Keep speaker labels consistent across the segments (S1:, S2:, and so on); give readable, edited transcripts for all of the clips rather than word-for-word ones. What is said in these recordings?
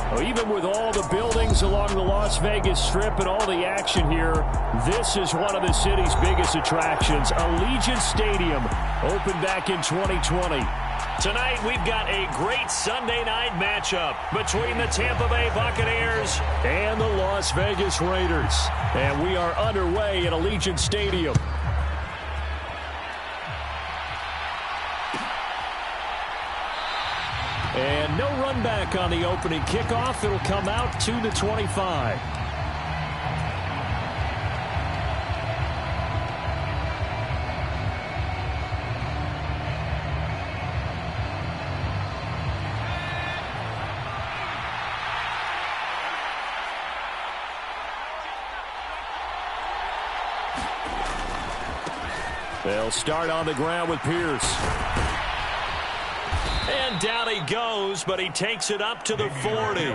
S1: Well, even with all the buildings along the Las Vegas Strip and all the action here, this is one of the city's biggest attractions. Allegiant Stadium opened back in 2020. Tonight, we've got a great Sunday night matchup between the Tampa Bay Buccaneers and the Las Vegas Raiders. And we are underway at Allegiant Stadium. And no run back on the opening kickoff. It'll come out to the 25. They'll start on the ground with Pierce. And down he goes, but he takes it up to the 40.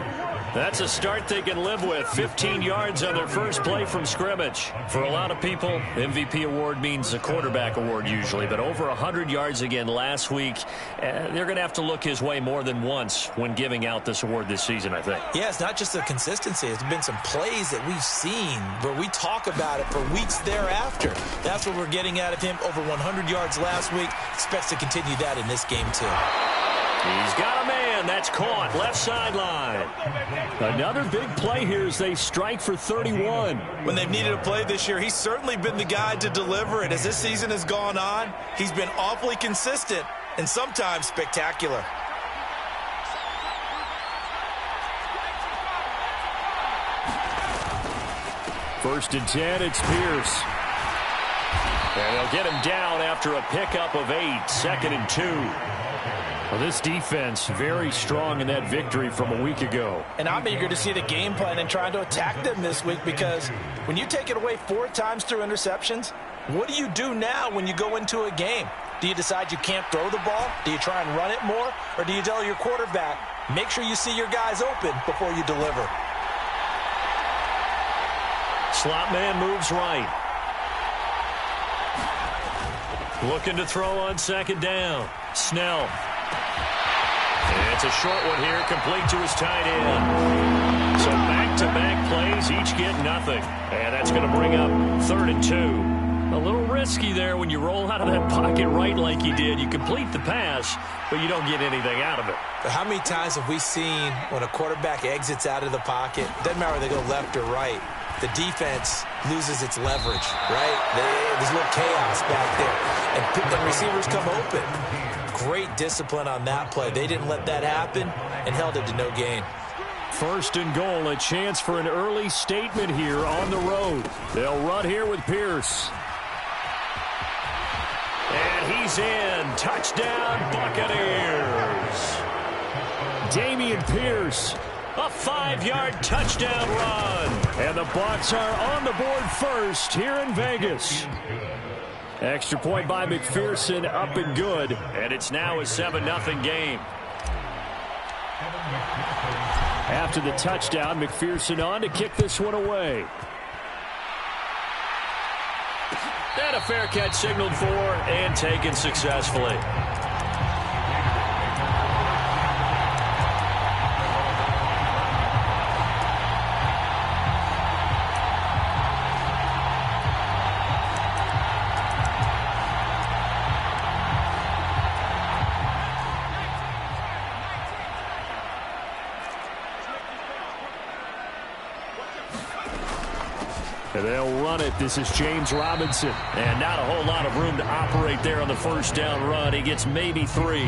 S1: That's a start they can live with. 15 yards on their first play from scrimmage. For a lot of people, MVP award means a quarterback award usually, but over 100 yards again last week. They're going to have to look his way more than once when giving out this award this season, I think.
S2: Yeah, it's not just the consistency. It's been some plays that we've seen where we talk about it for weeks thereafter. That's what we're getting out of him. Over 100 yards last week. Expects to continue that in this game, too.
S1: He's got a man. That's caught. Left sideline. Another big play here as they strike for 31.
S2: When they've needed a play this year, he's certainly been the guy to deliver it. As this season has gone on, he's been awfully consistent and sometimes spectacular.
S1: First and 10, it's Pierce. And they'll get him down after a pickup of 8. Second and 2. Well, this defense very strong in that victory from a week ago.
S2: And I'm eager to see the game plan and trying to attack them this week, because when you take it away 4 times through interceptions, what do you do now when you go into a game? Do you decide you can't throw the ball? Do you try and run it more? Or do you tell your quarterback, make sure you see your guys open before you deliver?
S1: Slot man moves right. Looking to throw on second down. Snell. And it's a short one here, complete to his tight end. So back-to-back plays, each get nothing. And that's going to bring up 3rd and 2. A little risky there when you roll out of that pocket right like he did. You complete the pass, but you don't get anything out of it.
S2: But how many times have we seen when a quarterback exits out of the pocket, doesn't matter whether they go left or right, the defense loses its leverage, right? There's a little chaos back there. And receivers come open. Great discipline on that play. They didn't let that happen and held it to no gain.
S1: First and goal, a chance for an early statement here on the road. They'll run here with Pierce. And he's in. Touchdown, Buccaneers. Dameon Pierce, a 5-yard touchdown run. And the Bucs are on the board first here in Vegas. Extra point by McPherson, up and good. And it's now a 7-0 game. After the touchdown, McPherson on to kick this one away. And a fair catch signaled for and taken successfully. And they'll run it. This is James Robinson. And not a whole lot of room to operate there on the first down run. He gets maybe 3.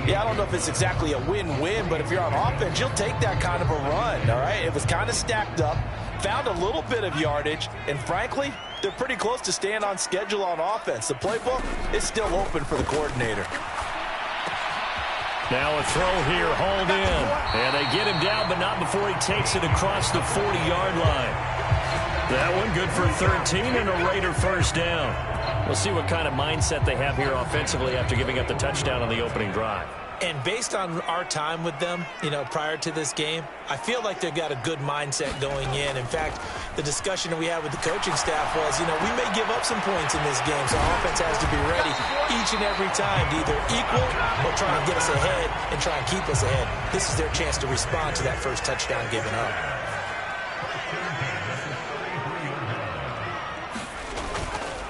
S2: Yeah, I don't know if it's exactly a win-win, but if you're on offense, you'll take that kind of a run, all right? It was kind of stacked up, found a little bit of yardage, and frankly, they're pretty close to staying on schedule on offense. The playbook is still open for the coordinator.
S1: Now a throw here, hauled in. And they get him down, but not before he takes it across the 40-yard line. That one good for 13 and a Raider first down. We'll see what kind of mindset they have here offensively after giving up the touchdown on the opening drive.
S2: And based on our time with them, prior to this game, I feel like they've got a good mindset going in. In fact, the discussion that we had with the coaching staff was, we may give up some points in this game, so our offense has to be ready each and every time to either equal or try and get us ahead and try and keep us ahead. This is their chance to respond to that first touchdown given up.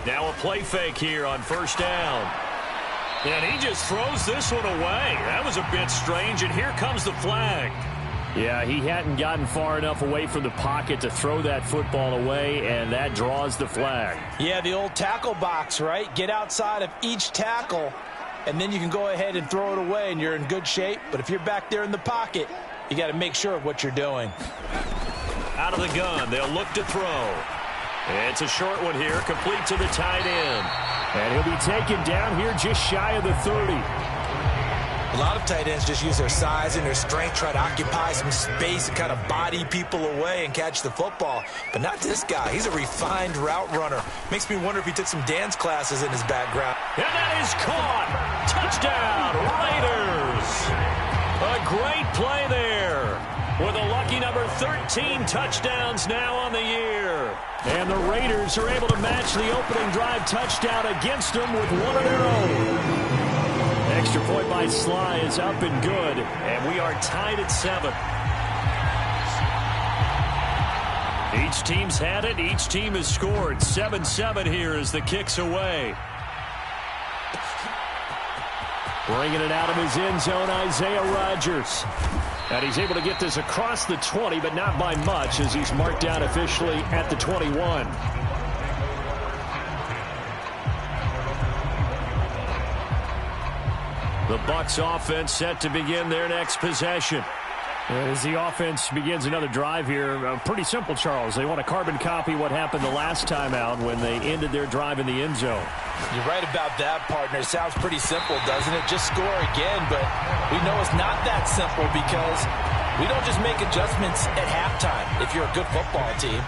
S1: Now a play fake here on first down. And he just throws this one away. That was a bit strange, and here comes the flag. Yeah, he hadn't gotten far enough away from the pocket to throw that football away, and that draws the flag.
S2: Yeah, the old tackle box, right? Get outside of each tackle, and then you can go ahead and throw it away, and you're in good shape. But if you're back there in the pocket, you got to make sure of what you're doing.
S1: Out of the gun, they'll look to throw. It's a short one here, complete to the tight end. And he'll be taken down here just shy of the 30.
S2: A lot of tight ends just use their size and their strength, try to occupy some space and kind of body people away and catch the football. But not this guy. He's a refined route runner. Makes me wonder if he took some dance classes in his background.
S1: And that is caught. Touchdown, Raiders. A great play there. With a lucky number 13 touchdowns now on the year. And the Raiders are able to match the opening drive touchdown against them with one of their own. Extra point by Sly is up and good, and we are tied at 7. Each team's had it. Each team has scored. 7-7 here as the kick's away. Bringing it out of his end zone, Isaiah Rodgers. And he's able to get this across the 20, but not by much, as he's marked down officially at the 21. The Bucs offense set to begin their next possession. As the offense begins another drive here, pretty simple, Charles. They want to carbon copy what happened the last time out when they ended their drive in the end zone.
S2: You're right about that, partner. It sounds pretty simple, doesn't it? Just score again, but we know it's not that simple because we don't just make adjustments at halftime if you're a good football team.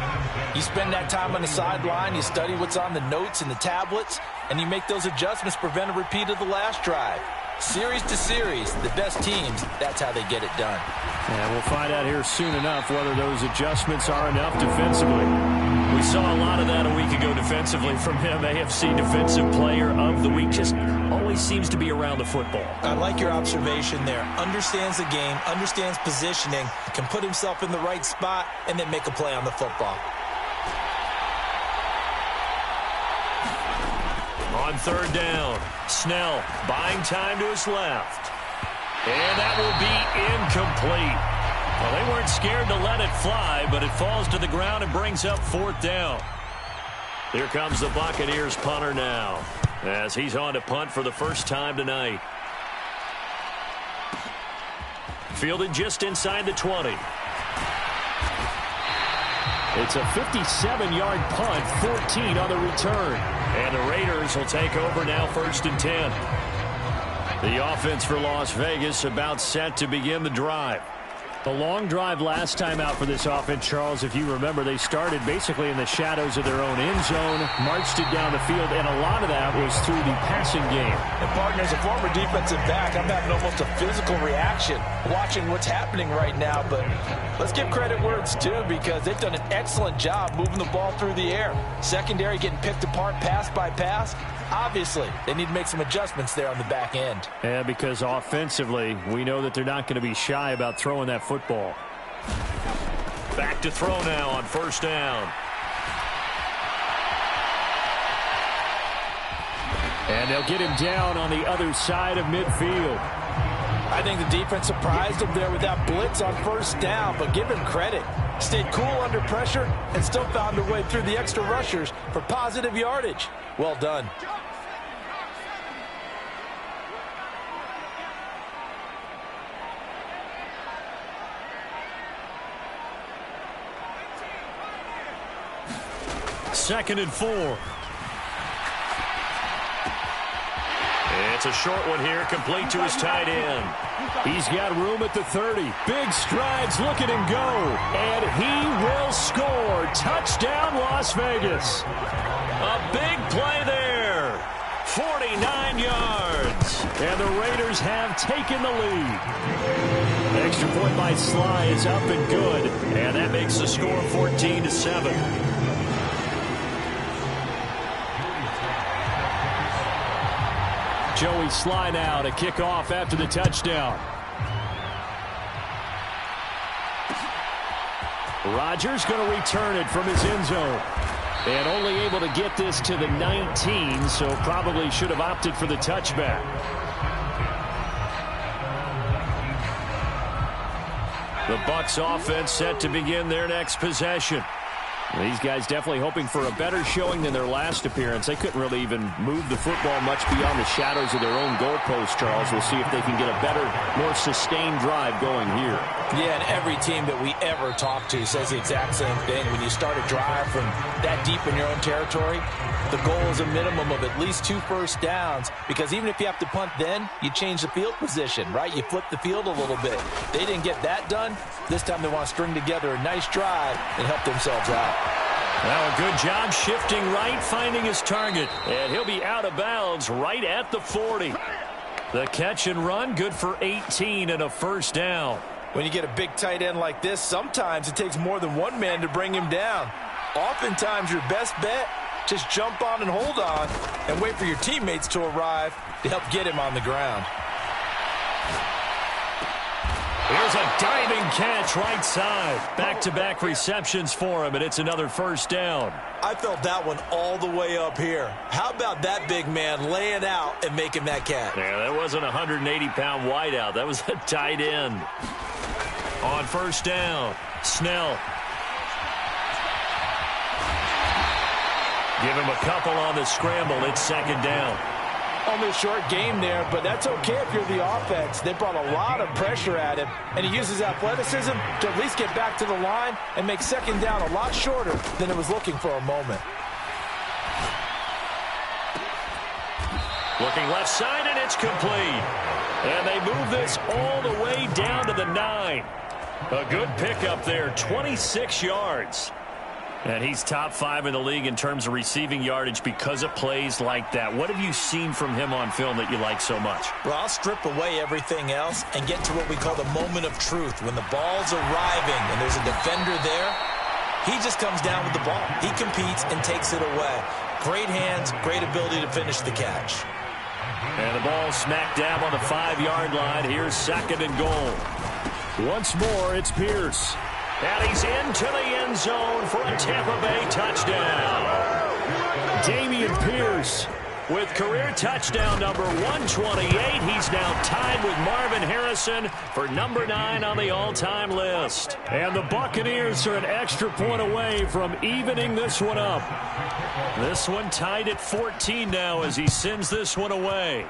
S2: You spend that time on the sideline, you study what's on the notes and the tablets, and you make those adjustments, prevent a repeat of the last drive. Series to series, the best teams, that's how they get it done.
S1: And we'll find out here soon enough whether those adjustments are enough defensively. We saw a lot of that a week ago defensively from him. AFC Defensive Player of the Week. Just always seems to be around the football.
S2: I like your observation there. Understands the game, understands positioning, can put himself in the right spot, and then make a play on the football.
S1: On third down, Snell buying time to his left. And that will be incomplete. Well, they weren't scared to let it fly, but it falls to the ground and brings up fourth down. Here comes the Buccaneers punter now, as he's on to punt for the first time tonight. Fielded just inside the 20. It's a 57-yard punt, 14 on the return. And the Raiders will take over now, 1st and 10. The offense for Las Vegas about set to begin the drive. The long drive last time out for this offense, Charles, if you remember, they started basically in the shadows of their own end zone, marched it down the field, and a lot of that was through the passing game.
S2: And partner, as a former defensive back, I'm having almost a physical reaction watching what's happening right now. But let's give credit where it's due, because they've done an excellent job moving the ball through the air. Secondary getting picked apart pass by pass. Obviously, they need to make some adjustments there on the back end.
S1: Yeah, because offensively, we know that they're not going to be shy about throwing that football. Back to throw now on first down. And they'll get him down on the other side of midfield.
S2: I think the defense surprised him there with that blitz on first down, but give him credit. Stayed cool under pressure and still found a way through the extra rushers for positive yardage. Well done.
S1: Second and 4. It's a short one here, complete to his tight end. He's got room at the 30. Big strides, look at him go. And he will score. Touchdown, Las Vegas. A big play there. 49 yards. downs. And the Raiders have taken the lead. Extra point by Sly is up and good. And that makes the score 14-7. Joey Sly now to kick off after the touchdown. Rodgers going to return it from his end zone. And only able to get this to the 19, so probably should have opted for the touchback. The Bucs offense set to begin their next possession. These guys definitely hoping for a better showing than their last appearance. They couldn't really even move the football much beyond the shadows of their own goalpost, Charles. We'll see if they can get a better, more sustained drive going here.
S2: Yeah, and every team that we ever talk to says the exact same thing. When you start a drive from that deep in your own territory, the goal is a minimum of at least 2 first downs, because even if you have to punt then, you change the field position, right? You flip the field a little bit. They didn't get that done. This time they want to string together a nice drive and help themselves out.
S1: Now a good job shifting right, finding his target. And he'll be out of bounds right at the 40. The catch and run, good for 18 and a first down.
S2: When you get a big tight end like this, sometimes it takes more than one man to bring him down. Oftentimes your best bet, just jump on and hold on and wait for your teammates to arrive to help get him on the ground.
S1: Here's a diving catch right side. Back-to-back receptions for him, and it's another first down.
S2: I felt that one all the way up here. How about that big man laying out and making that catch?
S1: Yeah, that wasn't a 180-pound wideout. That was a tight end. On first down, Snell. Give him a couple on the scramble. It's second down.
S2: Only a short game there, but that's okay if you're the offense. They brought a lot of pressure at him, and he uses athleticism to at least get back to the line and make second down a lot shorter than it was looking for a moment.
S1: Looking left side, and it's complete. And they move this all the way down to the 9. A good pickup there, 26 yards. And he's top 5 in the league in terms of receiving yardage because of plays like that. What have you seen from him on film that you like so much?
S2: Well, I'll strip away everything else and get to what we call the moment of truth. When the ball's arriving and there's a defender there, he just comes down with the ball. He competes and takes it away. Great hands, great ability to finish the catch.
S1: And the ball smack dab on the 5-yard line. Here's second and goal. Once more, it's Pierce. And he's into the end zone for a Tampa Bay touchdown. Dameon Pierce with career touchdown number 128. He's now tied with Marvin Harrison for number 9 on the all-time list. And the Buccaneers are an extra point away from evening this one up. This one tied at 14 now as he sends this one away.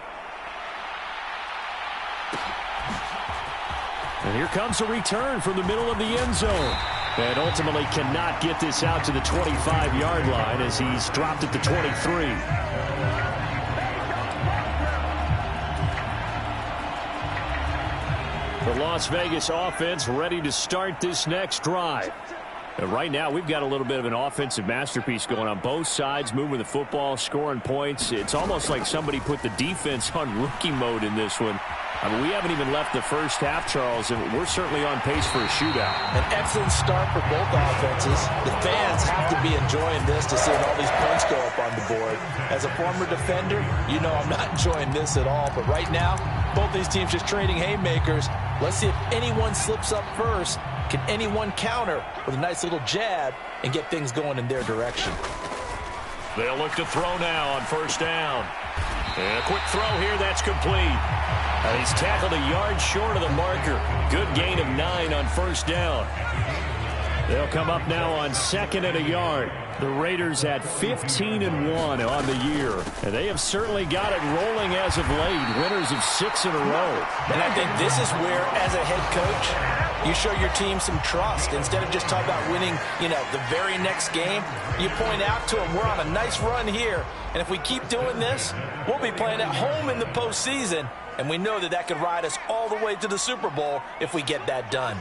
S1: And here comes a return from the middle of the end zone. And ultimately cannot get this out to the 25-yard line as he's dropped at the 23. The Las Vegas offense ready to start this next drive. And right now, we've got a little bit of an offensive masterpiece going on. Both sides moving the football, scoring points. It's almost like somebody put the defense on rookie mode in this one. I mean, we haven't even left the first half, Charles, and we're certainly on pace for a shootout.
S2: An excellent start for both offenses. The fans have to be enjoying this to see all these points go up on the board. As a former defender, you know I'm not enjoying this at all. But right now, both these teams just trading haymakers. Let's see if anyone slips up first. Can anyone counter with a nice little jab and get things going in their direction?
S1: They'll look to throw now on first down. And a quick throw here, that's complete. And he's tackled a yard short of the marker. Good gain of 9 on first down. They'll come up now on second and a yard. The Raiders at 15-1 on the year. And they have certainly got it rolling as of late. Winners of 6 in a row.
S2: And I think this is where, as a head coach, you show your team some trust. Instead of just talking about winning, the very next game, you point out to them, we're on a nice run here. And if we keep doing this, we'll be playing at home in the postseason. And we know that that could ride us all the way to the Super Bowl if we get that done.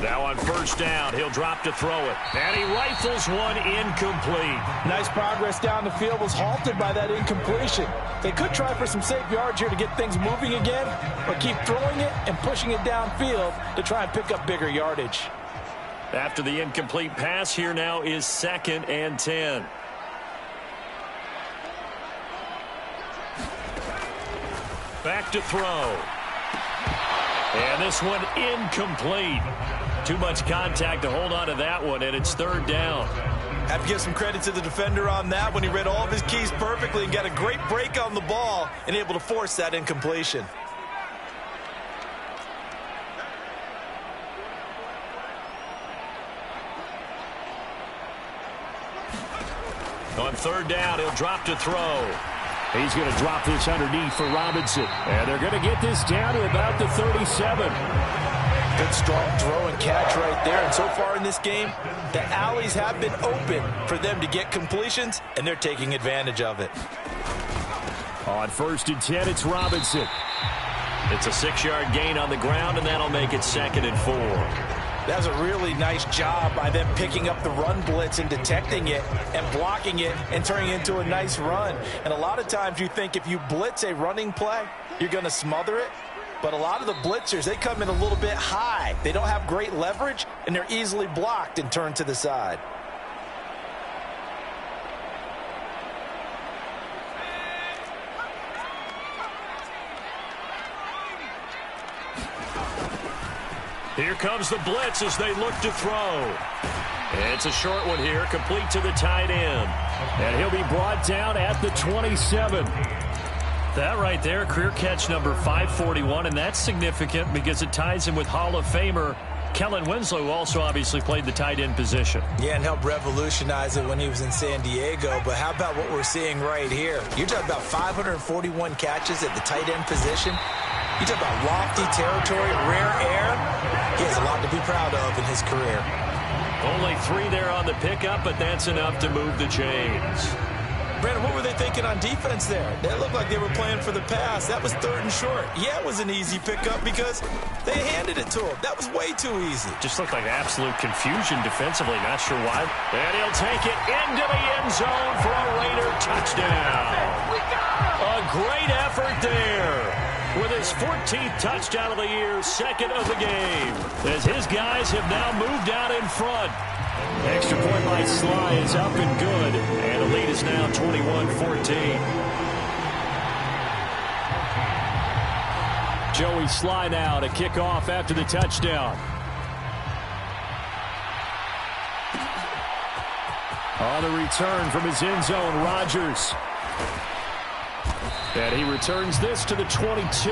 S1: Now on first down, he'll drop to throw it. And he rifles one incomplete.
S3: Nice progress down the field, was halted by that incompletion. They could try for some safe yards here to get things moving again, or keep throwing it and pushing it downfield to try and pick up bigger yardage.
S1: After the incomplete pass, here now is 2nd and 10. Back to throw. And this one incomplete. Too much contact to hold on to that one, and it's 3rd down.
S2: Have to give some credit to the defender on that when he read all of his keys perfectly and got a great break on the ball and able to force that incompletion.
S1: On 3rd down, he'll drop to throw. He's going to drop this underneath for Robinson. And they're going to get this down to about the 37.
S3: Good strong throw and catch right there. And so far in this game, the alleys have been open for them to get completions, and they're taking advantage of it.
S1: On 1st and 10, it's Robinson. It's a 6-yard gain on the ground, and that'll make it 2nd and 4.
S3: That was a really nice job by them picking up the run blitz and detecting it and blocking it and turning it into a nice run. And a lot of times you think if you blitz a running play, you're going to smother it. But a lot of the blitzers, they come in a little bit high. They don't have great leverage, and they're easily blocked and turned to the side.
S1: Here comes the blitz as they look to throw. It's a short one here, complete to the tight end. And he'll be brought down at the 27. That right there, career catch number 541, and that's significant because it ties him with Hall of Famer Kellen Winslow, who also obviously played the tight end position.
S2: Yeah, and helped revolutionize it when he was in San Diego. But how about what we're seeing right here? You're talking about 541 catches at the tight end position. You talk about lofty territory, rare air. He has a lot to be proud of in his career.
S1: Only 3 there on the pickup, but that's enough to move the chains.
S2: Brandon, what were they thinking on defense there? They looked like they were playing for the pass. That was 3rd and short. Yeah, it was an easy pickup because they handed it to him. That was way too easy.
S1: Just looked like absolute confusion defensively. Not sure why. And he'll take it into the end zone for a Raider touchdown. A great effort there. With his 14th touchdown of the year, 2nd of the game. As his guys have now moved out in front. Extra point by Sly is up and good. And the lead is now 21-14. Joey Sly now to kick off after the touchdown. On the return from his end zone, Rodgers. And he returns this to the 22.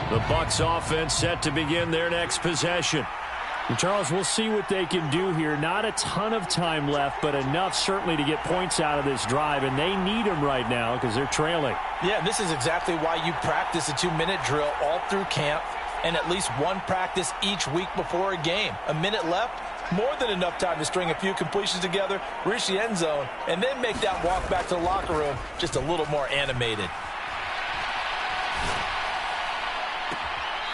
S1: The Bucs offense set to begin their next possession. And Charles, we'll see what they can do here. Not a ton of time left, but enough certainly to get points out of this drive, and they need them right now because they're trailing.
S3: Yeah, this is exactly why you practice a 2-minute drill all through camp and at least one practice each week before a game. A minute left, more than enough time to string a few completions together, reach the end zone, and then make that walk back to the locker room just a little more animated.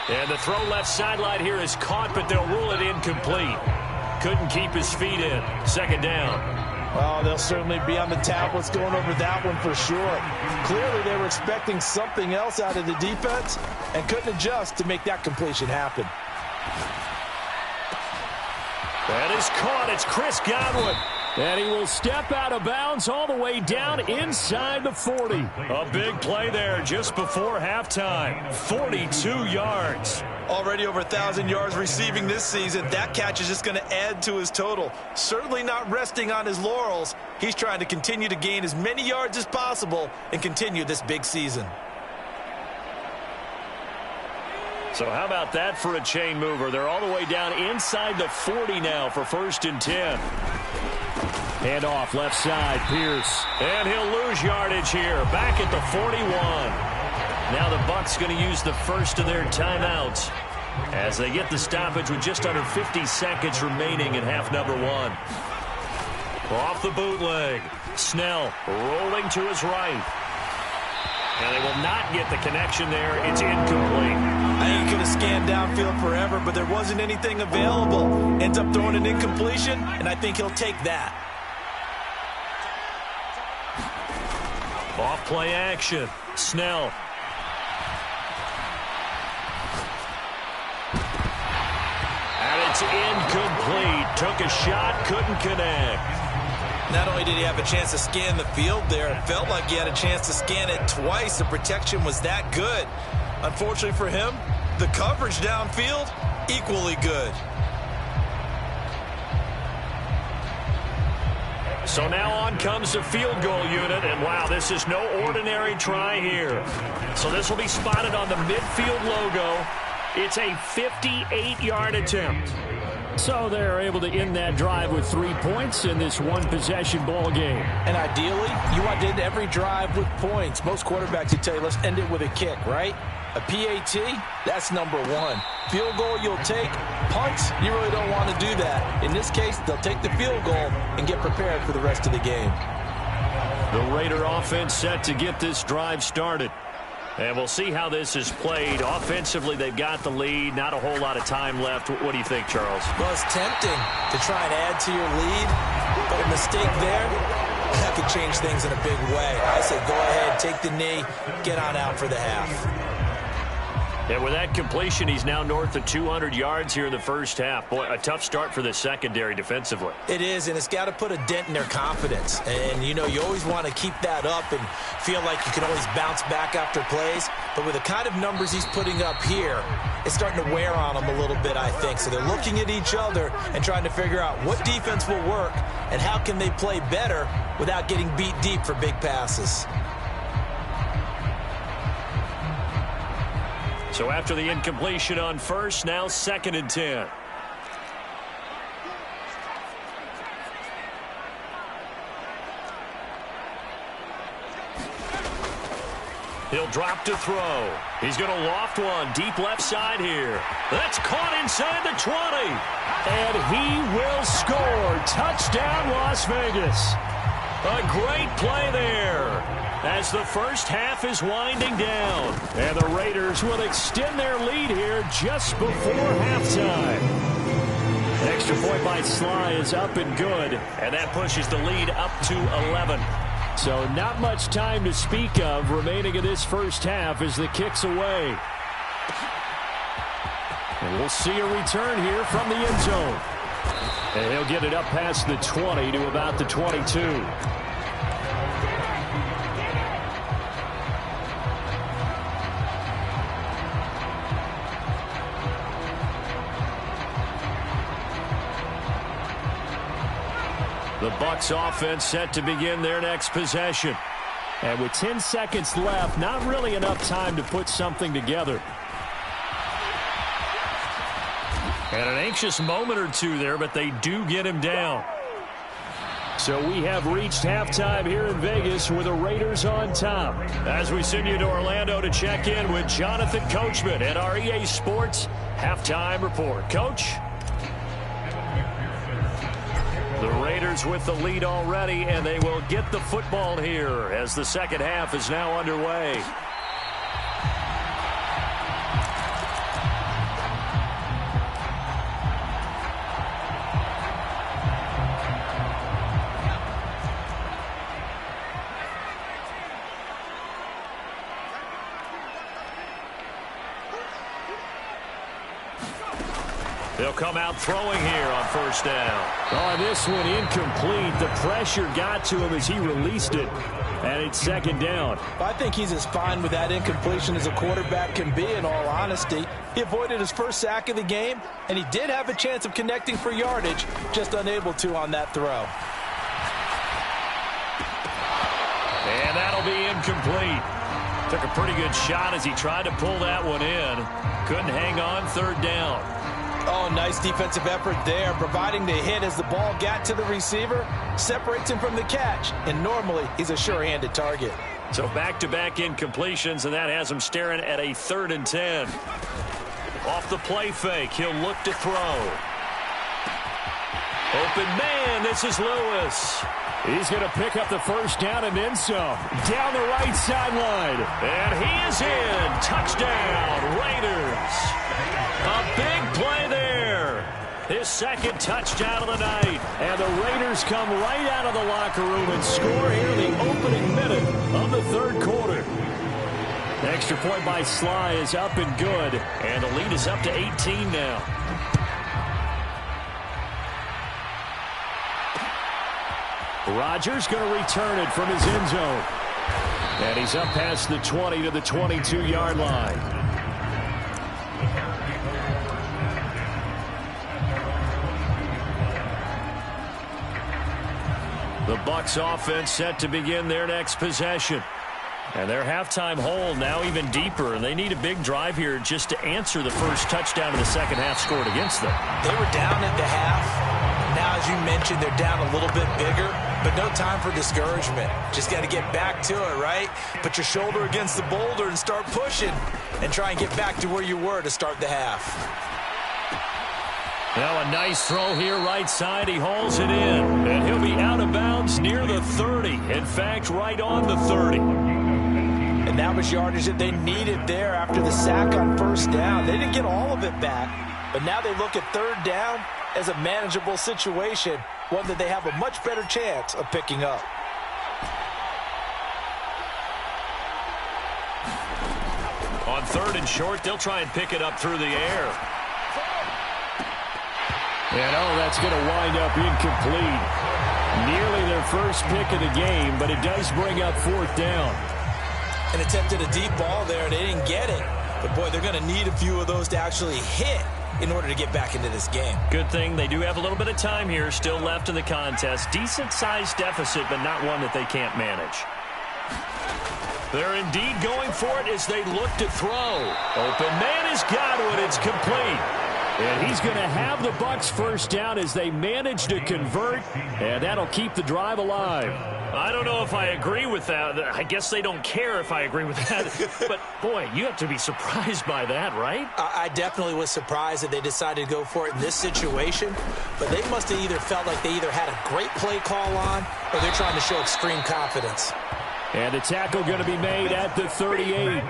S1: And the throw left sideline here is caught, but they'll rule it incomplete. Couldn't keep his feet in. 2nd down.
S3: Oh, they'll certainly be on the tablets going over that one for sure. Clearly they were expecting something else out of the defense and couldn't adjust to make that completion happen.
S1: That is caught. It's Chris Godwin. And he will step out of bounds all the way down inside the 40. A big play there just before halftime. 42 yards.
S2: Already over 1,000 yards receiving this season. That catch is just going to add to his total. Certainly not resting on his laurels. He's trying to continue to gain as many yards as possible and continue this big season.
S1: So how about that for a chain mover? They're all the way down inside the 40 now for 1st and 10. Hand off left side, Pierce. And he'll lose yardage here. Back at the 41. Now the Bucs going to use the first of their timeouts. as they get the stoppage with just under 50 seconds remaining in half number one. Off the bootleg. Snell rolling to his right. And they will not get the connection there. It's incomplete.
S3: I think he could have scanned downfield forever, but there wasn't anything available. Ends up throwing an incompletion, and I think he'll take that.
S1: Off play action. Snell. And it's incomplete. Took a shot, couldn't connect.
S2: Not only did he have a chance to scan the field there, it felt like he had a chance to scan it twice. The protection was that good. Unfortunately for him, the coverage downfield, equally good.
S1: So now on comes the field goal unit, and wow, this is no ordinary try here. So this will be spotted on the midfield logo. It's a 58-yard attempt. So they're able to end that drive with 3 points in this one-possession ball game.
S3: And ideally, you want to end every drive with points. Most quarterbacks would tell you, let's end it with a kick, right? A PAT, that's number one. Field goal you'll take. Punts, you really don't want to do that. In this case, they'll take the field goal and get prepared for the rest of the game.
S1: The Raider offense set to get this drive started. And we'll see how this is played. Offensively, they've got the lead. Not a whole lot of time left. What do you think, Charles?
S2: Well, it's tempting to try and add to your lead, but a mistake there, that could change things in a big way. I say go ahead, take the knee, get on out for the half.
S1: And with that completion, he's now north of 200 yards here in the first half. Boy, a tough start for the secondary defensively.
S2: It is, and it's got to put a dent in their confidence. And, you know, you always want to keep that up and feel like you can always bounce back after plays. But with the kind of numbers he's putting up here, it's starting to wear on them a little bit, I think. So they're looking at each other and trying to figure out what defense will work and how can they play better without getting beat deep for big passes.
S1: So after the incompletion on first, now 2nd and 10. He'll drop to throw. He's going to loft one deep left side here. That's caught inside the 20. And he will score. Touchdown, Las Vegas. A great play there as the first half is winding down. And the Raiders will extend their lead here just before halftime. Extra point by Sly is up and good, and that pushes the lead up to 11. So not much time to speak of remaining in this first half as the kick's away. And we'll see a return here from the end zone. And he'll get it up past the 20 to about the 22. The Bucs offense set to begin their next possession. And with 10 seconds left, not really enough time to put something together. And an anxious moment or two there, but they do get him down. So we have reached halftime here in Vegas with the Raiders on top. As we send you to Orlando to check in with Jonathan Coachman at our EA Sports Halftime Report. Coach? The Raiders with the lead already, and they will get the football here as the second half is now underway. They'll come out throwing here on first down. On this one, incomplete. The pressure got to him as he released it. And it's second down.
S3: I think he's as fine with that incompletion as a quarterback can be, in all honesty. He avoided his first sack of the game, and he did have a chance of connecting for yardage, just unable to on that throw.
S1: And that'll be incomplete. Took a pretty good shot as he tried to pull that one in. Couldn't hang on, third down.
S3: Oh, nice defensive effort there, providing the hit as the ball got to the receiver, separates him from the catch, and normally he's a sure-handed target.
S1: So back-to-back incompletions, and that has him staring at a 3rd and 10. Off the play fake, he'll look to throw. Open man, this is Lewis. He's going to pick up the first down and then some. Down the right sideline. And he is in. Touchdown, Raiders. A big play there. His second touchdown of the night. And the Raiders come right out of the locker room and score here in the opening minute of the third quarter. Extra point by Sly is up and good. And the lead is up to 18 now. Rodgers going to return it from his end zone. And he's up past the 20 to the 22-yard line. The Bucs offense set to begin their next possession. And their halftime hole now even deeper, and they need a big drive here just to answer the first touchdown of the second half scored against them.
S2: They were down at the half. Now, as you mentioned, they're down a little bit bigger, but no time for discouragement. Just got to get back to it, right? Put your shoulder against the boulder and start pushing and try and get back to where you were to start the half.
S1: Now a nice throw here right side. He hauls it in, and he'll be out of bounds near the 30. In fact, right on the 30.
S3: And that was yardage that they needed there after the sack on first down. They didn't get all of it back, but now they look at third down as a manageable situation, one that they have a much better chance of picking up.
S1: On third and short, they'll try and pick it up through the air. And that's going to wind up incomplete. Nearly their first pick of the game, but it does bring up fourth down.
S2: And attempted a deep ball there, and they didn't get it. But, boy, they're going to need a few of those to actually hit in order to get back into this game.
S1: Good thing they do have a little bit of time here still left in the contest. Decent-sized deficit, but not one that they can't manage. They're indeed going for it as they look to throw. Open man has got it. It's complete. And he's going to have the Bucs first down as they manage to convert, and that'll keep the drive alive. I don't know if I agree with that. I guess they don't care if I agree with that. But, boy, you have to be surprised by that, right?
S2: I definitely was surprised that they decided to go for it in this situation. But they must have either felt like they either had a great play call on or they're trying to show extreme confidence.
S1: And the tackle going to be made at the 38.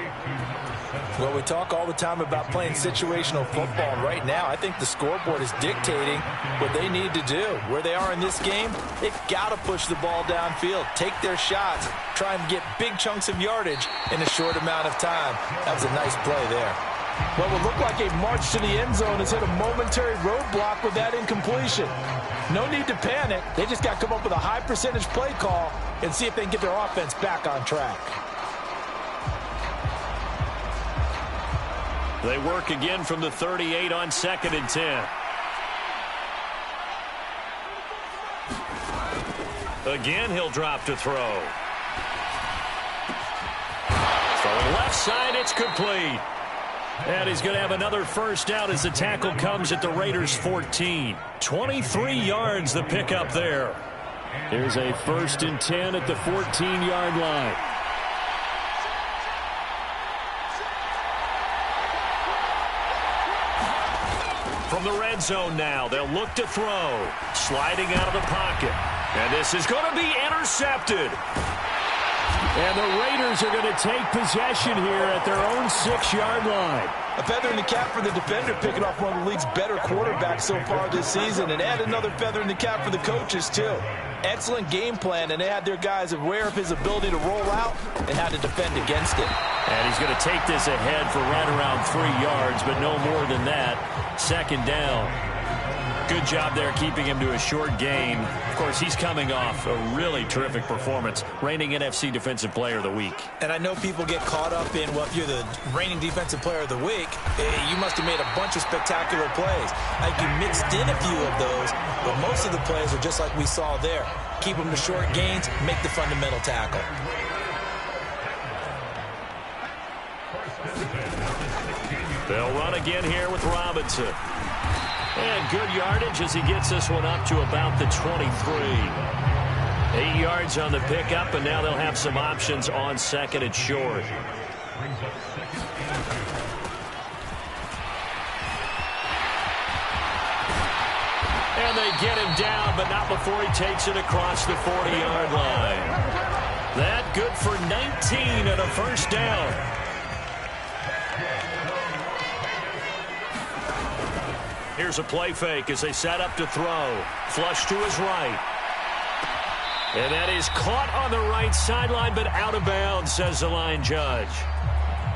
S3: Well, we talk all the time about playing situational football, and right now I think the scoreboard is dictating what they need to do. Where they are in this game, they've got to push the ball downfield, take their shots, try and get big chunks of yardage in a short amount of time. That was a nice play there. What would look like a march to the end zone has hit a momentary roadblock with that incompletion. No need to panic. They just got to come up with a high percentage play call and see if they can get their offense back on track.
S1: They work again from the 38 on 2nd and 10. Again, he'll drop to throw. Throwing left side, it's complete. And he's going to have another first down as the tackle comes at the Raiders' 14. 23 yards the pickup there. Here's a 1st and 10 at the 14-yard line. From the red zone now, they'll look to throw. Sliding out of the pocket. And this is going to be intercepted. And the Raiders are going to take possession here at their own 6-yard line.
S3: A feather in the cap for the defender, picking off one of the league's better quarterbacks so far this season, and add another feather in the cap for the coaches, too. Excellent game plan, and they had their guys aware of his ability to roll out and how to defend against it.
S1: And he's going to take this ahead for right around 3 yards, but no more than that. 2nd down. Good job there keeping him to a short gain. Of course, he's coming off a really terrific performance, reigning NFC Defensive Player of the Week.
S2: And I know people get caught up in, well, if you're the reigning Defensive Player of the Week, you must have made a bunch of spectacular plays. I think you mixed in a few of those, but most of the plays are just like we saw there. Keep them to short gains, make the fundamental tackle.
S1: They'll run again here with Robinson. And good yardage as he gets this one up to about the 23. 8 yards on the pickup, and now they'll have some options on 2nd and short. And they get him down, but not before he takes it across the 40-yard line. That good for 19 and a first down. Here's a play fake as they set up to throw. Flush to his right. And that is caught on the right sideline, but out of bounds, says the line judge.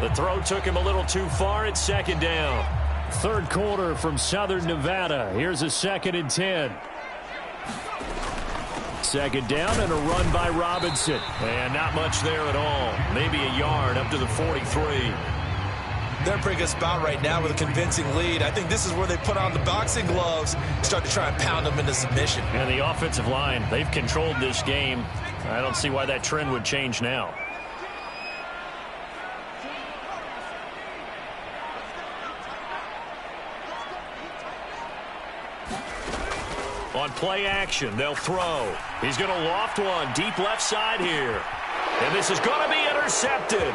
S1: The throw took him a little too far at second down. Third quarter from Southern Nevada. Here's a 2nd and 10. Second down and a run by Robinson. And not much there at all. Maybe a yard up to the 43.
S2: They're in a pretty good spot right now with a convincing lead. I think this is where they put on the boxing gloves and start to try and pound them into submission.
S1: And the offensive line, they've controlled this game. I don't see why that trend would change now. On play action, they'll throw. He's going to loft one deep left side here. And this is going to be intercepted.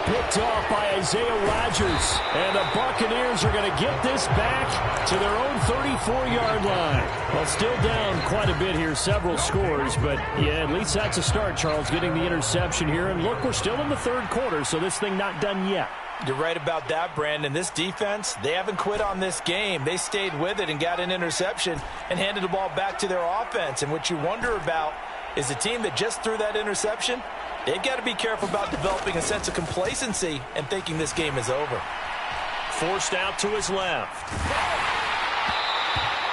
S1: Picked off by Isaiah Rodgers. And the Buccaneers are going to get this back to their own 34-yard line. Well, still down quite a bit here, several scores. But, yeah, at least that's a start, Charles, getting the interception here. And, look, we're still in the third quarter, so this thing not done yet.
S3: You're right about that, Brandon. This defense, they haven't quit on this game. They stayed with it and got an interception and handed the ball back to their offense. And what you wonder about is the team that just threw that interception, they've got to be careful about developing a sense of complacency and thinking this game is over.
S1: Forced out to his left.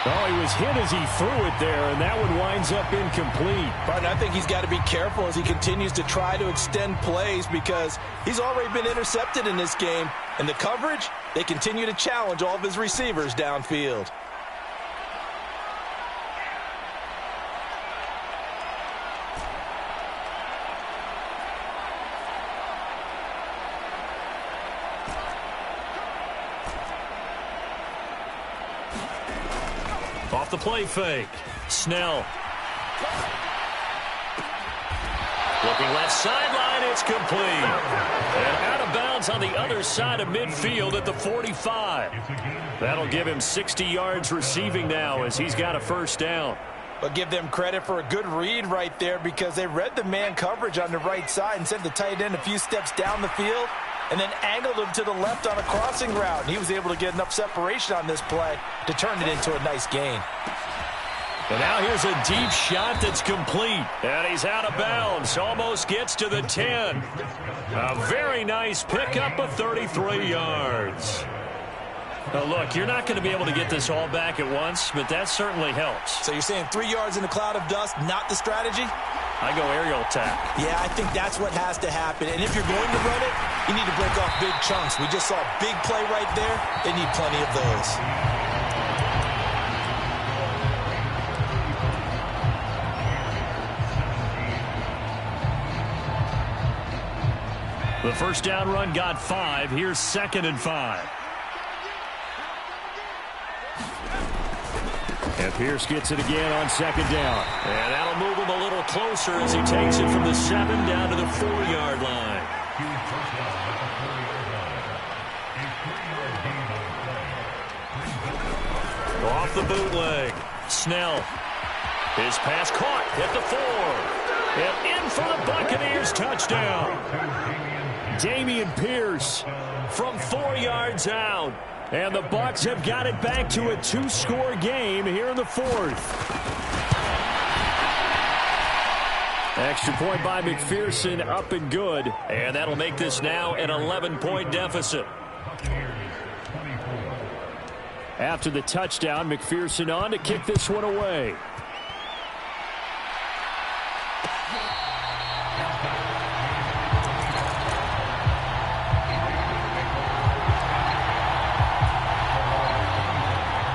S1: Oh, he was hit as he threw it there, and that one winds up incomplete.
S3: But I think he's got to be careful as he continues to try to extend plays because he's already been intercepted in this game. And the coverage, they continue to challenge all of his receivers downfield.
S1: Off the play fake. Snell. Looking left sideline, it's complete. And out of bounds on the other side of midfield at the 45. That'll give him 60 yards receiving now as he's got a first down.
S3: But give them credit for a good read right there because they read the man coverage on the right side and sent the tight end a few steps down the field and then angled him to the left on a crossing route. And he was able to get enough separation on this play to turn it into a nice gain.
S1: And now here's a deep shot that's complete. And he's out of bounds. Almost gets to the 10. A very nice pickup of 33 yards. Now, look, you're not going to be able to get this all back at once, but that certainly helps.
S2: So you're saying 3 yards in a cloud of dust, not the strategy?
S1: I go aerial attack.
S2: Yeah, I think that's what has to happen. And if you're going to run it, you need to break off big chunks. We just saw a big play right there. They need plenty of those.
S1: The first down run got 5. Here's 2nd and 5. And Pierce gets it again on 2nd down. And that'll move him a little closer as he takes it from the 7 down to the 4-yard line. Off the bootleg. Snell. His pass caught at the 4. And in for the Buccaneers touchdown. Dameon Pierce from 4 yards out. And the Bucs have got it back to a 2-score game here in the 4th. Extra point by McPherson, up and good. And that'll make this now an 11-point deficit. After the touchdown, McPherson on to kick this one away.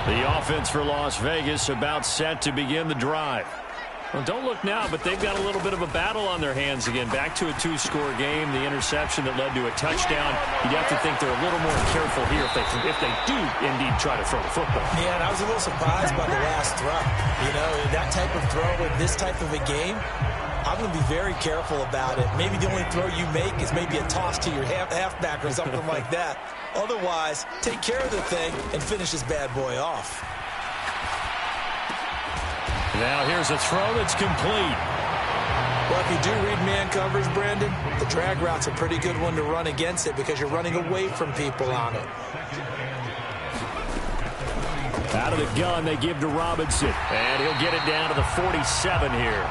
S1: The offense for Las Vegas about set to begin the drive. Well, don't look now, but they've got a little bit of a battle on their hands again. Back to a 2-score game. The interception that led to a touchdown. You'd have to think they're a little more careful here if they do indeed try to throw the football.
S2: Yeah, and I was a little surprised by the last throw. You know, that type of throw in this type of a game, I'm going to be very careful about it. Maybe the only throw you make is maybe a toss to your halfback or something like that. Otherwise, take care of the thing and finish this bad boy off.
S1: Now here's a throw that's complete.
S2: Well, if you do read man coverage, Brandon, the drag route's a pretty good one to run against it because you're running away from people on it.
S1: Out of the gun, they give to Robinson. And he'll get it down to the 47 here.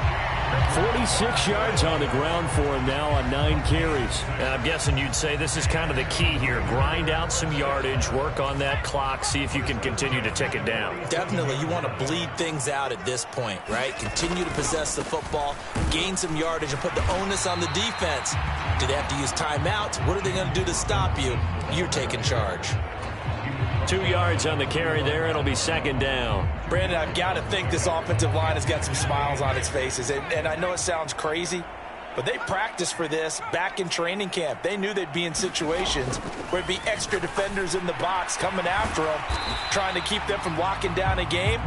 S1: 46 yards on the ground for him now on 9 carries.
S4: And I'm guessing you'd say this is kind of the key here. Grind out some yardage, work on that clock, see if you can continue to tick it down.
S2: Definitely, you want to bleed things out at this point, right? Continue to possess the football, gain some yardage, and put the onus on the defense. Do they have to use timeouts? What are they going to do to stop you? You're taking charge.
S1: 2 yards on the carry there. It'll be second down.
S3: Brandon, I've got to think this offensive line has got some smiles on its faces. And I know it sounds crazy, but they practiced for this back in training camp. They knew they'd be in situations where it'd be extra defenders in the box coming after them, trying to keep them from locking down a game.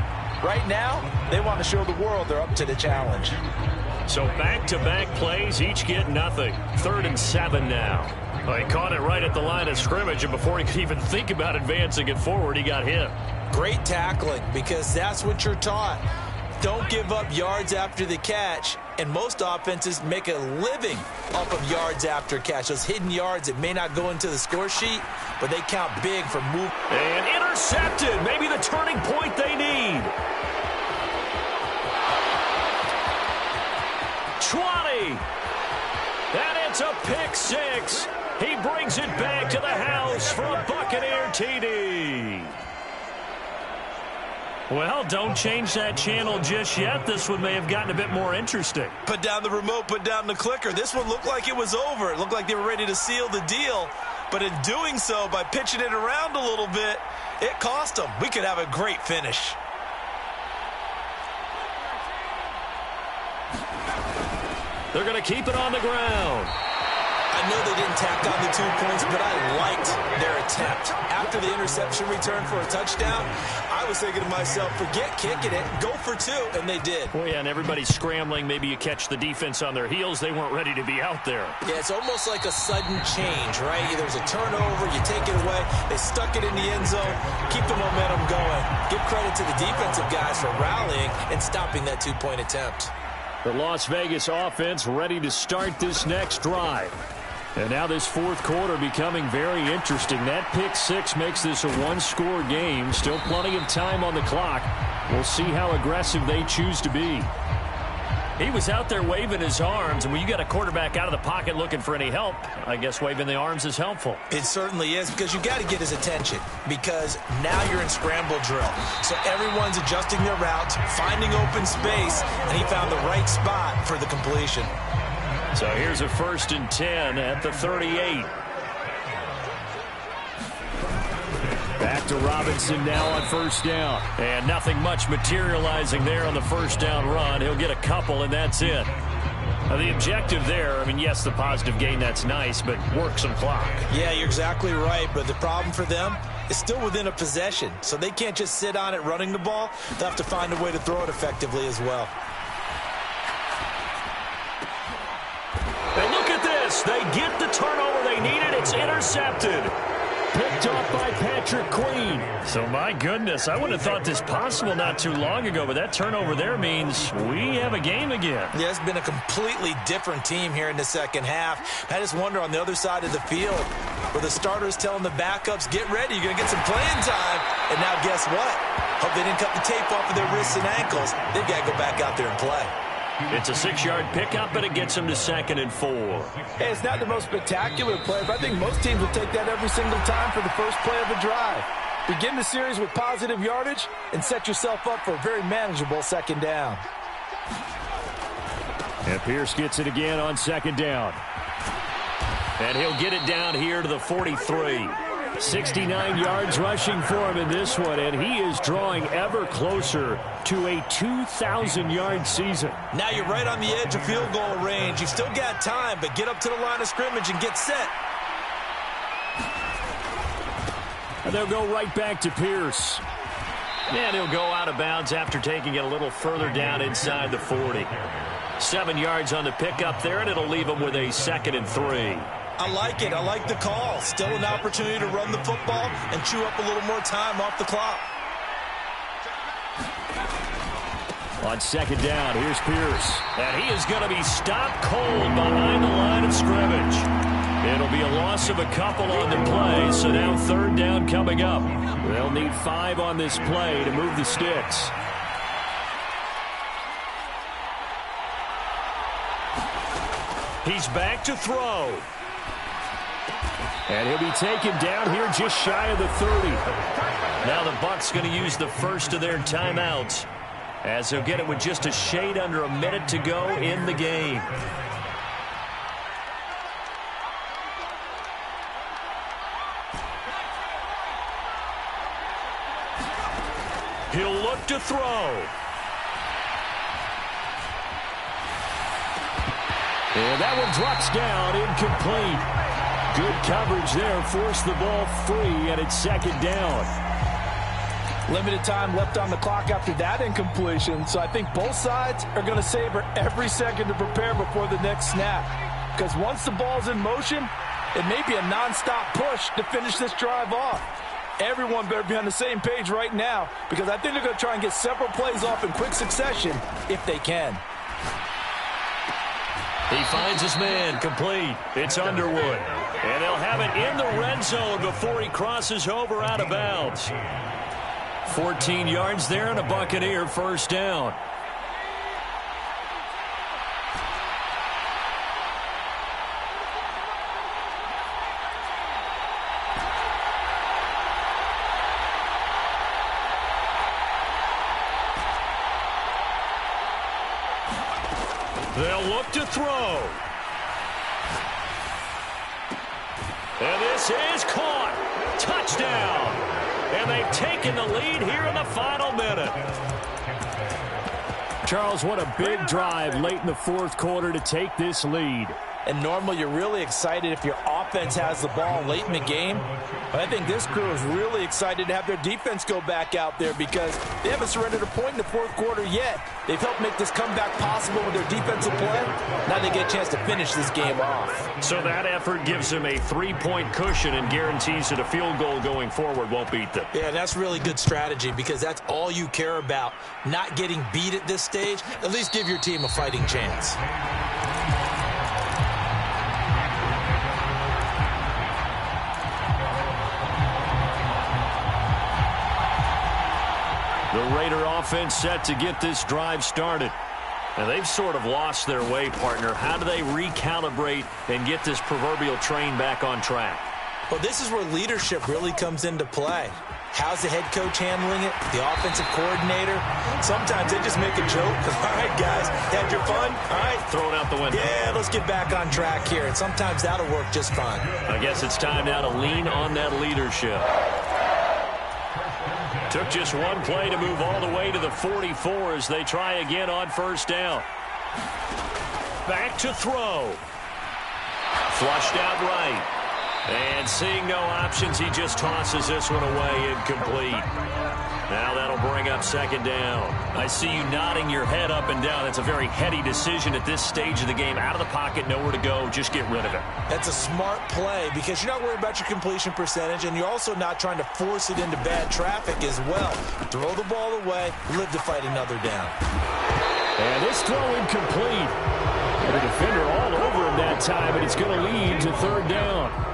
S3: Right now, they want to show the world they're up to the challenge.
S1: So back-to-back plays, each get nothing. 3rd and 7 now. Well, he caught it right at the line of scrimmage, and before he could even think about advancing it forward, he got hit.
S2: Great tackling, because that's what you're taught. Don't give up yards after the catch, and most offenses make a living off of yards after catch. Those hidden yards that may not go into the score sheet, but they count big for move.
S1: And intercepted, maybe the turning point they need. 20. And it's a pick 6. He brings it back to the house for a Buccaneer TD. Well, don't change that channel just yet. This one may have gotten a bit more interesting.
S3: Put down the remote, put down the clicker. This one looked like it was over. It looked like they were ready to seal the deal. But in doing so, by pitching it around a little bit, it cost them. We could have a great finish.
S1: They're going to keep it on the ground.
S2: I know they didn't tack on the 2 points, but I liked their attempt. After the interception return for a touchdown, I was thinking to myself, forget kicking it, go for 2, and they did.
S1: Oh, yeah, and everybody's scrambling. Maybe you catch the defense on their heels. They weren't ready to be out there.
S2: Yeah, it's almost like a sudden change, right? There's a turnover, you take it away, they stuck it in the end zone, keep the momentum going. Give credit to the defensive guys for rallying and stopping that 2-point attempt.
S1: The Las Vegas offense ready to start this next drive. And now this 4th quarter becoming very interesting. That pick 6 makes this a 1-score game. Still plenty of time on the clock. We'll see how aggressive they choose to be. He was out there waving his arms, and when you got a quarterback out of the pocket looking for any help, I guess waving the arms is helpful.
S2: It certainly is, because you got to get his attention, because now you're in scramble drill. So everyone's adjusting their routes, finding open space, and he found the right spot for the completion.
S1: So here's a 1st and 10 at the 38. Back to Robinson now on 1st down. And nothing much materializing there on the 1st down run. He'll get a couple, and that's it. Now, the objective there, I mean, yes, the positive gain, that's nice, but work some clock.
S2: Yeah, you're exactly right, but the problem for them is still within a possession. So they can't just sit on it running the ball. They'll have to find a way to throw it effectively as well.
S1: And look at this. They get the turnover they needed. It's intercepted. Picked off by Patrick Queen. So, my goodness, I would have thought this possible not too long ago, but that turnover there means we have a game again.
S2: Yeah, it's been a completely different team here in the second half. I just wonder on the other side of the field where the starters telling the backups, get ready, you're going to get some playing time. And now guess what? Hope they didn't cut the tape off of their wrists and ankles. They've got to go back out there and play.
S1: It's a 6-yard pickup, and it gets them to 2nd and 4.
S3: Hey, it's not the most spectacular play, but I think most teams will take that every single time for the first play of the drive. Begin the series with positive yardage and set yourself up for a very manageable 2nd down.
S1: And Pierce gets it again on 2nd down. And he'll get it down here to the 43. 69 yards rushing for him in this one, and he is drawing ever closer to a 2,000-yard season.
S2: Now you're right on the edge of field goal range. You've still got time, but get up to the line of scrimmage and get set.
S1: And they'll go right back to Pierce. And he'll go out of bounds after taking it a little further down inside the 40. 7 yards on the pickup there, and it'll leave him with a 2nd and 3.
S2: I like it. I like the call. Still an opportunity to run the football and chew up a little more time off the clock.
S1: On second down, here's Pierce.
S4: And he is going to be stopped cold behind the line of scrimmage. It'll be a loss of a couple on the play, so now third down coming up.
S1: They'll need 5 on this play to move the sticks.
S4: He's back to throw.
S1: And he'll be taken down here just shy of the 30.
S4: Now the Bucs going to use the first of their timeouts, as they'll get it with just a shade under a minute to go in the game. He'll look to throw.
S1: And that one drops down, incomplete. Good coverage there, forced the ball free, and it's second down.
S3: Limited time left on the clock after that incompletion, so I think both sides are going to savor every second to prepare before the next snap. Because once the ball's in motion, it may be a nonstop push to finish this drive off. Everyone better be on the same page right now, because I think they're going to try and get several plays off in quick succession if they can.
S4: He finds his man, complete. It's Underwood. And they'll have it in the red zone before he crosses over out of bounds. 14 yards there and a Buccaneer first down. They'll look to throw. And this is caught. Touchdown. And they've taken the lead here in the final minute.
S1: Charles, what a big drive late in the fourth quarter to take this lead.
S3: And normally you're really excited if your offense has the ball late in the game. But I think this crew is really excited to have their defense go back out there because they haven't surrendered a point in the fourth quarter yet. They've helped make this comeback possible with their defensive play. Now they get a chance to finish this game off.
S4: So that effort gives them a 3-point cushion and guarantees that a field goal going forward won't beat them.
S2: Yeah, that's really good strategy because that's all you care about. Not getting beat at this stage. At least give your team a fighting chance.
S4: The Raider offense set to get this drive started. And they've sort of lost their way, partner. How do they recalibrate and get this proverbial train back on track?
S2: Well, this is where leadership really comes into play. How's the head coach handling it? The offensive coordinator? Sometimes they just make a joke. All right, guys, had your fun? All right.
S4: Throw it out the window.
S2: Yeah, let's get back on track here. And sometimes that'll work just fine.
S4: I guess it's time now to lean on that leadership. Took just one play to move all the way to the 44 as they try again on first down. Back to throw. Flushed out right. And seeing no options, he just tosses this one away, incomplete. Now that'll bring up second down. I see you nodding your head up and down. That's a very heady decision at this stage of the game. Out of the pocket, nowhere to go. Just get rid of it.
S2: That's a smart play because you're not worried about your completion percentage, and you're also not trying to force it into bad traffic as well. Throw the ball away, live to fight another down.
S1: And this throw incomplete. And the defender all over him that time, and it's going to lead to third down.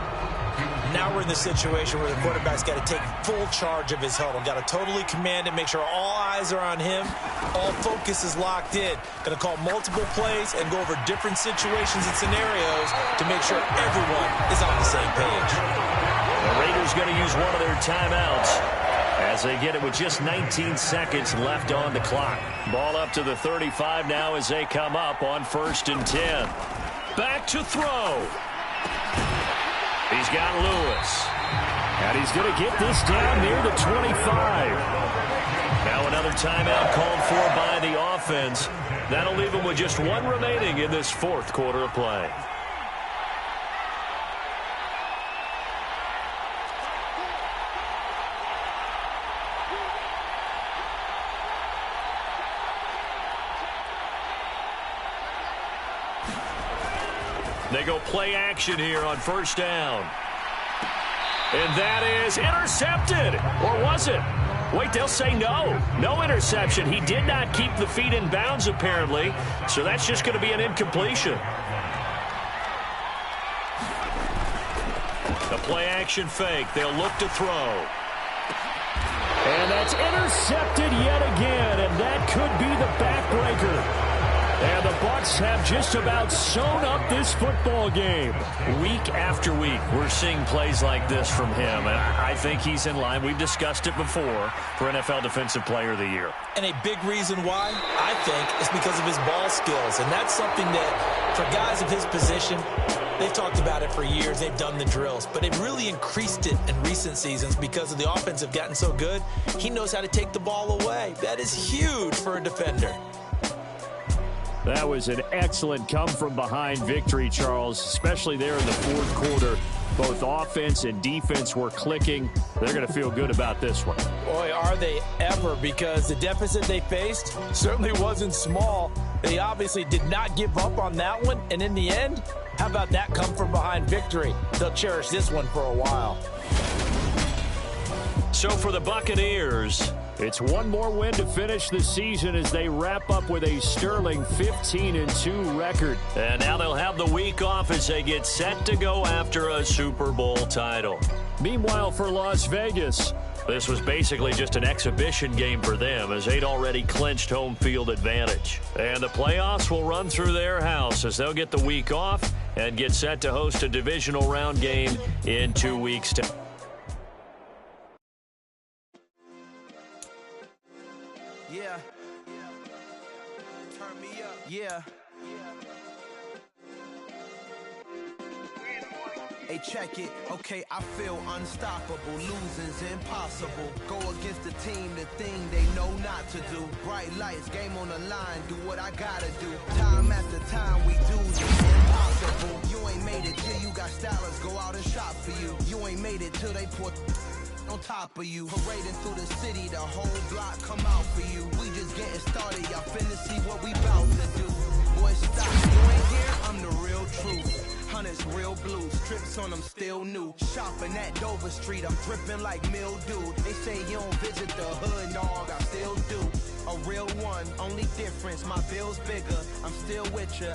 S2: Now we're in the situation where the quarterback's got to take full charge of his huddle. Got to totally command it, make sure all eyes are on him. All focus is locked in. Going to call multiple plays and go over different situations and scenarios to make sure everyone is on the same page.
S4: The Raiders going to use one of their timeouts as they get it with just 19 seconds left on the clock. Ball up to the 35 now as they come up on 1st and 10. Back to throw. He's got Lewis.
S1: And he's going to get this down near the 25.
S4: Now another timeout called for by the offense. That'll leave him with just one remaining in this fourth quarter of play. They go play action here on first down. And that is intercepted. Or was it?
S1: Wait, they'll say no. No interception. He did not keep the feet in bounds, apparently, so that's just going to be an incompletion. The play-action fake. They'll look to throw. And that's intercepted yet again, and that could be the backbreaker. And the Bucs have just about sewn up this football game. Week after week, we're seeing plays like this from him, and I think he's in line. We've discussed it before for NFL Defensive Player of the Year.
S2: And a big reason why, I think, is because of his ball skills. And that's something that, for guys of his position, they've talked about it for years. They've done the drills. But they've really increased it in recent seasons because of the offense have gotten so good. He knows how to take the ball away. That is huge for a defender.
S1: That was an excellent come-from-behind victory, Charles, especially there in the fourth quarter. Both offense and defense were clicking. They're going to feel good about this one.
S3: Boy, are they ever, because the deficit they faced certainly wasn't small. They obviously did not give up on that one, and in the end, how about that come-from-behind victory? They'll cherish this one for a while.
S1: So for the Buccaneers, it's one more win to finish the season as they wrap up with a sterling 15-2 record.
S4: And now they'll have the week off as they get set to go after a Super Bowl title.
S1: Meanwhile, for Las Vegas,
S4: this was basically just an exhibition game for them as they'd already clinched home field advantage. And the playoffs will run through their house as they'll get the week off and get set to host a divisional round game in 2 weeks' time.
S5: Yeah. Turn me up. Yeah. Hey, check it. Okay, I feel unstoppable. Losing's impossible. Go against the team, the thing they know not to do. Bright lights, game on the line. Do what I gotta do. Time after time, we do the impossible. You ain't made it till you got stylers go out and shop for you. You ain't made it till they put on top of you. Parading through the city, the whole block come out for you. We just getting started, y'all finna see what we bout to do. Boy, stop, you ain't here, I'm the real truth. Hunters, real blues, trips on them still new. Shopping at Dover Street, I'm dripping like mildew. They say you don't visit the hood, dog, I still do. A real one, only difference, my bill's bigger. I'm still with ya.